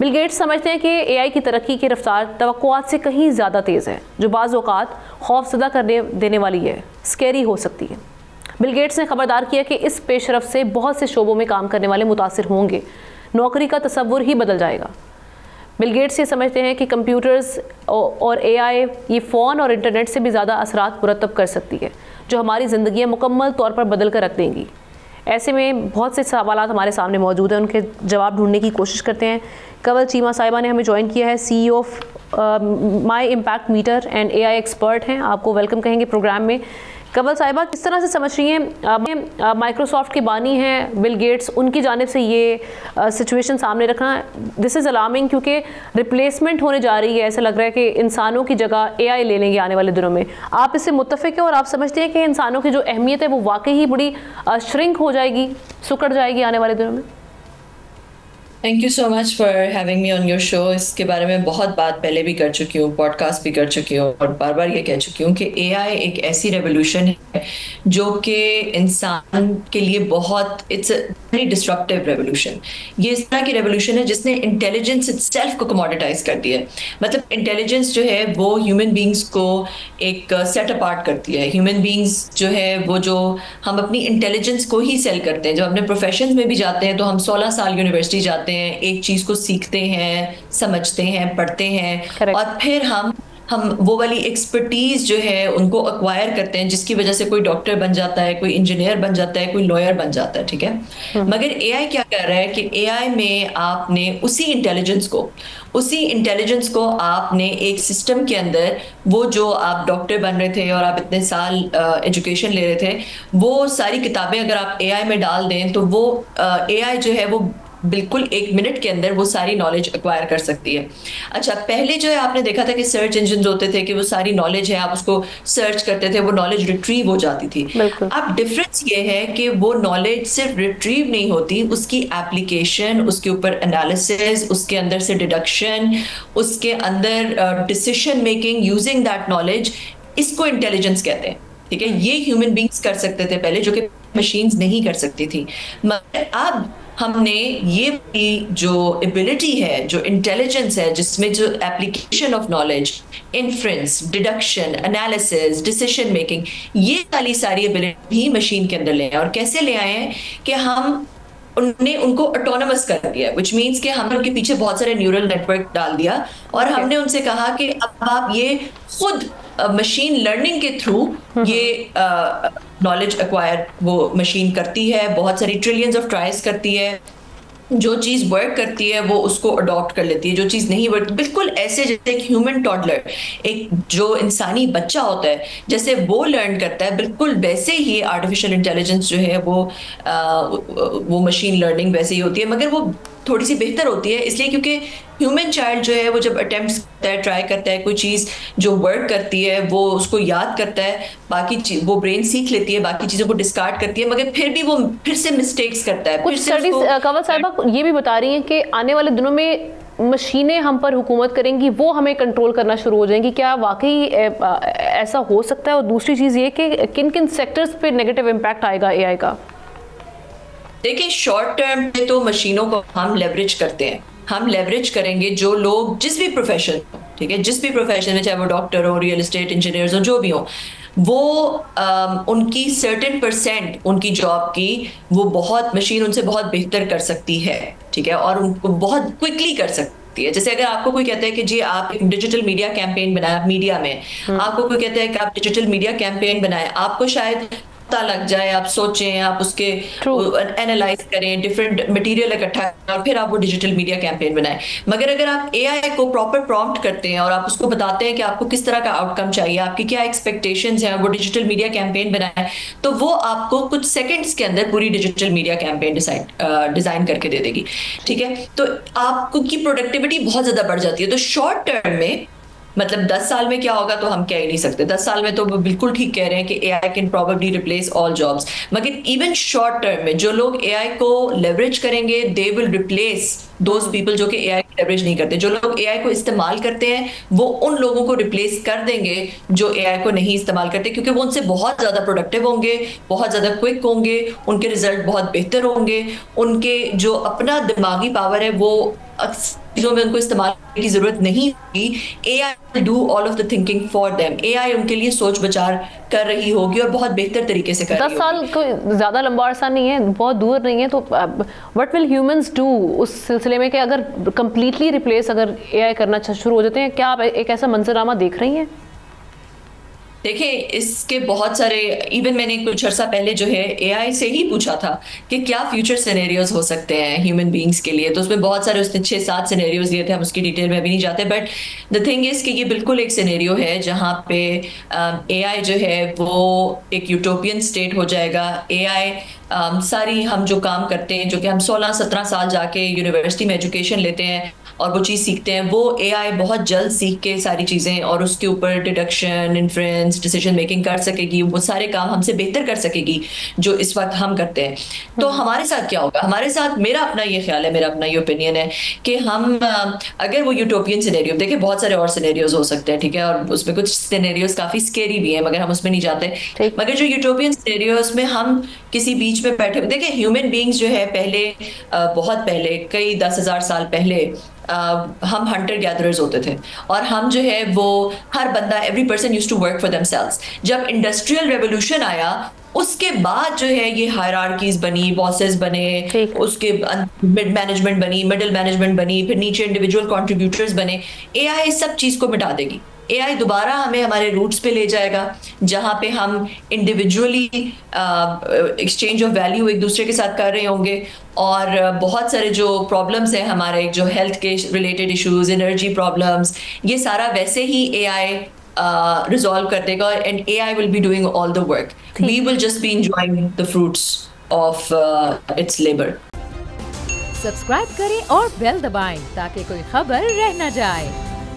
Bill Gates समझते हैं कि एआई की तरक्की की रफ्तार तवक्कुआत से कहीं ज़्यादा तेज़ है, जो बाज़ औक़ात खौफज़दा करने देने वाली है, स्कैरी हो सकती है। बिल गेट्स ने खबरदार किया कि इस पेशरफ से बहुत से शोबों में काम करने वाले मुतासिर होंगे, नौकरी का तसव्वुर ही बदल जाएगा। बिल गेट्स ये समझते हैं कि कंप्यूटर्स और एआई ये फ़ोन और इंटरनेट से भी ज़्यादा असरात मुरतब कर सकती है, जो हमारी ज़िंदगियाँ मुकम्मल तौर पर बदल कर रख देंगी। ऐसे में बहुत से सवालात हमारे सामने मौजूद हैं, उनके जवाब ढूंढने की कोशिश करते हैं। कंवल चीमा साहिबा ने हमें ज्वाइन किया है, CEO of my impact meter and AI expert हैं। आपको वेलकम कहेंगे प्रोग्राम में। कंवल साहिबा, किस तरह से समझ रही हैं, माइक्रोसॉफ्ट के बानी हैं बिल गेट्स, उनकी जानिब से ये सिचुएशन सामने रखना दिस इज़ अलार्मिंग, क्योंकि रिप्लेसमेंट होने जा रही है। ऐसा लग रहा है कि इंसानों की जगह एआई ले लेंगे आने वाले दिनों में। आप इससे मुत्तफिक हैं और आप समझते हैं कि इंसानों की जो अहमियत है वो वाकई ही बड़ी श्रिंक हो जाएगी, सुकड़ जाएगी आने वाले दिनों में? Thank you so much for having me on your show. इसके बारे में बहुत बात पहले भी कर चुकी हूँ, पॉडकास्ट भी कर चुकी हूँ और बार बार ये कह चुकी हूँ कि एआई एक ऐसी रेवोल्यूशन है जो कि इंसान के लिए बहुत इट्स वेरी डिस्ट्रप्टिव रेवोल्यूशन। ये इस तरह की रेवोल्यूशन है जिसने इंटेलिजेंस इटसेल्फ को कमोडिटाइज कर दिया है। मतलब इंटेलिजेंस जो है वो ह्यूमन बींग्स को एक सेट अपार्ट करती है। ह्यूमन बींग्स जो है वो जो हम अपनी इंटेलिजेंस को ही सेल करते हैं। जब अपने प्रोफेशन में भी जाते हैं तो हम 16 साल यूनिवर्सिटी जाते हैं, एक चीज को सीखते हैं, समझते हैं, पढ़ते हैं और फिर हम वो वाली एक्सपर्टीज जो है उनको अक्वायर करते हैं, जिसकी वजह से कोई डॉक्टर बन जाता है, कोई इंजीनियर बन जाता है, कोई लॉयर बन जाता है। ठीक है, मगर एआई क्या कर रहा है कि एआई में आपने उसी इंटेलिजेंस को आपने एक सिस्टम के अंदर, वो जो आप डॉक्टर बन रहे थे और आप इतने साल एजुकेशन ले रहे थे, वो सारी किताबें अगर आप एआई में डाल दें तो वो एआई जो है वो बिल्कुल 1 मिनट के अंदर वो सारी नॉलेज एक्वायर कर सकती है। अच्छा, पहले जो है आपने देखा था कि सर्च इंजन होते थे कि वो सारी नॉलेज है, आप उसको सर्च करते थे, वो नॉलेज रिट्रीव हो जाती थी। अब डिफरेंस ये है कि वो नॉलेज सिर्फ रिट्रीव नहीं होती, उसकी एप्लीकेशन, उसके ऊपर एनालिसिस, उसके अंदर से डिडक्शन, उसके अंदर decision making using that knowledge, इसको इंटेलिजेंस कहते हैं। ठीक है, ये ह्यूमन बींग्स कर सकते थे पहले, जो कि मशीन्स नहीं कर सकती थी। मगर अब हमने ये जो एबिलिटी है, जो इंटेलिजेंस है, जिसमें जो application of knowledge, inference, deduction, analysis, decision making, ये सारी एबिलिटी ही मशीन के अंदर ले आए। और कैसे ले आए हैं कि उन्होंने उनको ऑटोनमस कर दिया, विच मीन्स कि हमने उनके पीछे बहुत सारे न्यूरल नेटवर्क डाल दिया और हमने उनसे कहा कि अब आप ये खुद मशीन लर्निंग के थ्रू ये नॉलेज एक्वायर वो मशीन करती है, बहुत सारी ट्रिलियंस ऑफ ट्राइज करती है, जो चीज वर्क करती है वो उसको अडॉप्ट कर लेती है, जो चीज नहीं वर्क, बिल्कुल ऐसे जैसे एक ह्यूमन टॉडलर, एक जो इंसानी बच्चा होता है, जैसे वो लर्न करता है, बिल्कुल वैसे ही आर्टिफिशियल इंटेलिजेंस जो है वो मशीन लर्निंग वैसे ही होती है, मगर वो थोड़ी सी बेहतर होती है। इसलिए क्योंकि ह्यूमन चाइल्ड जो है वो जब अटेम्प्ट करता है, ट्राई करता है, कोई चीज जो वर्क करती है वो उसको याद करता है, बाकी वो ब्रेन सीख लेती है, बाकी चीजों को डिस्कार्ड करती है, मगर फिर भी वो फिर से मिस्टेक्स करता है। कुछ स्टडीज कंवल साहिबा ये भी बता रही हैं कि आने वाले दिनों में मशीनें हम पर हुकूमत करेंगी, वो हमें कंट्रोल करना शुरू हो जाएंगी। क्या वाकई ऐसा हो सकता है? और दूसरी चीज ये कि किन किन सेक्टर्स पे नेगेटिव इम्पैक्ट आएगा एआई का? देखिए, शॉर्ट टर्म पे तो मशीनों को हम लेवरेज करते हैं, हम लेवरेज करेंगे जो लोग जिस भी प्रोफेशन, ठीक है, जिस भी प्रोफेशन में, चाहे वो डॉक्टर हो, रियल एस्टेट इंजीनियर्स हो, जो भी हो, वो उनकी सर्टेन % उनकी जॉब की वो बहुत मशीन उनसे बहुत बेहतर कर सकती है। ठीक है, और उनको बहुत क्विकली कर सकती है। जैसे अगर आपको कोई कहता है कि जी आप एक डिजिटल मीडिया कैंपेन बनाए, मीडिया में आपको कोई कहता है कि आप डिजिटल मीडिया कैंपेन बनाए, आपको शायद पता लग जाए, आप सोचें, आप उसके एनालाइज करें, डिफरेंट मटेरियल इकट्ठा करें और फिर आप वो डिजिटल मीडिया कैंपेन बनाएं। मगर अगर आप एआई को प्रॉपर प्रॉम्प्ट करते हैं और आप उसको बताते हैं कि आपको किस तरह का आउटकम चाहिए, आपकी क्या एक्सपेक्टेशंस हैं, वो डिजिटल मीडिया कैंपेन बनाएं, तो वो आपको कुछ सेकंड्स के अंदर पूरी डिजिटल मीडिया कैंपेन डिजाइन करके दे देगी। ठीक है, तो आपको की प्रोडक्टिविटी बहुत ज्यादा बढ़ जाती है। तो शॉर्ट टर्म में, मतलब 10 साल में क्या होगा तो हम कह ही नहीं सकते। 10 साल में तो वो बिल्कुल ठीक कह रहे हैं कि AI can probably replace all jobs, मगर इवन शॉर्ट टर्म में जो लोग एआई को लेवरेज करेंगे, they will replace those people जो कि एआई को लेवरेज नहीं करते। जो लोग एआई को इस्तेमाल करते हैं वो उन लोगों को रिप्लेस कर देंगे जो एआई को नहीं इस्तेमाल करते, क्योंकि वो उनसे बहुत ज्यादा प्रोडक्टिव होंगे, बहुत ज्यादा क्विक होंगे, उनके रिजल्ट बहुत बेहतर होंगे, उनके जो अपना दिमागी पावर है वो चीजों में उनको इस्तेमाल करने की जरूरत नहीं होगी। AI will do all of the thinking for them। AI उनके लिए सोच विचार कर रही होगी और बहुत बेहतर तरीके से कर रही होगी। 10 साल कोई ज्यादा लंबा अरसा नहीं है, बहुत दूर नहीं है। तो व्हाट विल ह्यूमंस डू उस सिलसिले में कि अगर कंप्लीटली रिप्लेस अगर AI करना शुरू हो जाते हैं, क्या आप एक ऐसा मंजराना देख रही हैं? देखिए, इसके बहुत सारे, इवन मैंने कुछ अर्सा पहले जो है AI से ही पूछा था कि क्या फ्यूचर सिनेरियोज हो सकते हैं ह्यूमन बीइंग्स के लिए, तो उसमें बहुत सारे उसने 6-7 सिनेरियोज दिए थे, हम उसकी डिटेल में अभी नहीं जाते। बट द थिंग इज कि ये बिल्कुल एक सिनेरियो है जहाँ पे AI जो है वो एक यूटोपियन स्टेट हो जाएगा। AI सारी हम जो काम करते हैं, जो कि हम 16-17 साल जाके यूनिवर्सिटी में एजुकेशन लेते हैं और वो चीज़ सीखते हैं, वो AI बहुत जल्द सीख के सारी चीज़ें और उसके ऊपर डिडक्शन, इन्फ्रेंस, डिसीजन मेकिंग कर सकेगी। वो सारे काम हमसे बेहतर कर सकेगी जो इस वक्त हम करते हैं। तो हमारे साथ क्या होगा? हमारे साथ, मेरा अपना ये ख्याल है, मेरा अपना ये ओपिनियन है कि हम अगर वो यूटोपियन सिनेरियो, देखिए बहुत सारे और सिनेरियोज हो सकते हैं, ठीक है, और उसमें कुछ सिनेरियोज काफ़ी स्केरी भी हैं, मगर हम उसमें नहीं जाते। मगर जो यूटोपियन सिनेरियोज में हम किसी बीच में बैठे, देखिए ह्यूमन बीइंग्स जो है पहले, बहुत पहले, कई 10,000 साल पहले हम हंटर गैदरर्स होते थे और हम जो है वो हर बंदा, every person used to work for themselves. जब इंडस्ट्रियल रेवोल्यूशन आया उसके बाद जो है ये हायरार्कीज बनी, बॉसेस बने, उसके मिड मैनेजमेंट बनी, मिडिल मैनेजमेंट बनी, फिर नीचे इंडिविजुअल कंट्रीब्यूटर्स बने। AI इस सब चीज को मिटा देगी। AI दोबारा हमें हमारे रूट्स पे ले जाएगा जहाँ पे हम इंडिविजुअली एक्सचेंज ऑफ वैल्यू एक दूसरे के साथ कर रहे होंगे और बहुत सारे जो प्रॉब्लम्स हैं हमारे, जो हेल्थ के रिलेटेड इश्यूज, एनर्जी प्रॉब्लम्स, ये सारा वैसे ही AI रिजॉल्व कर देगा and AI will be doing all the work. We will just be enjoying the fruits of its labour. Subscribe करें और बेल दबाएं ताकि कोई खबर रह न जाए।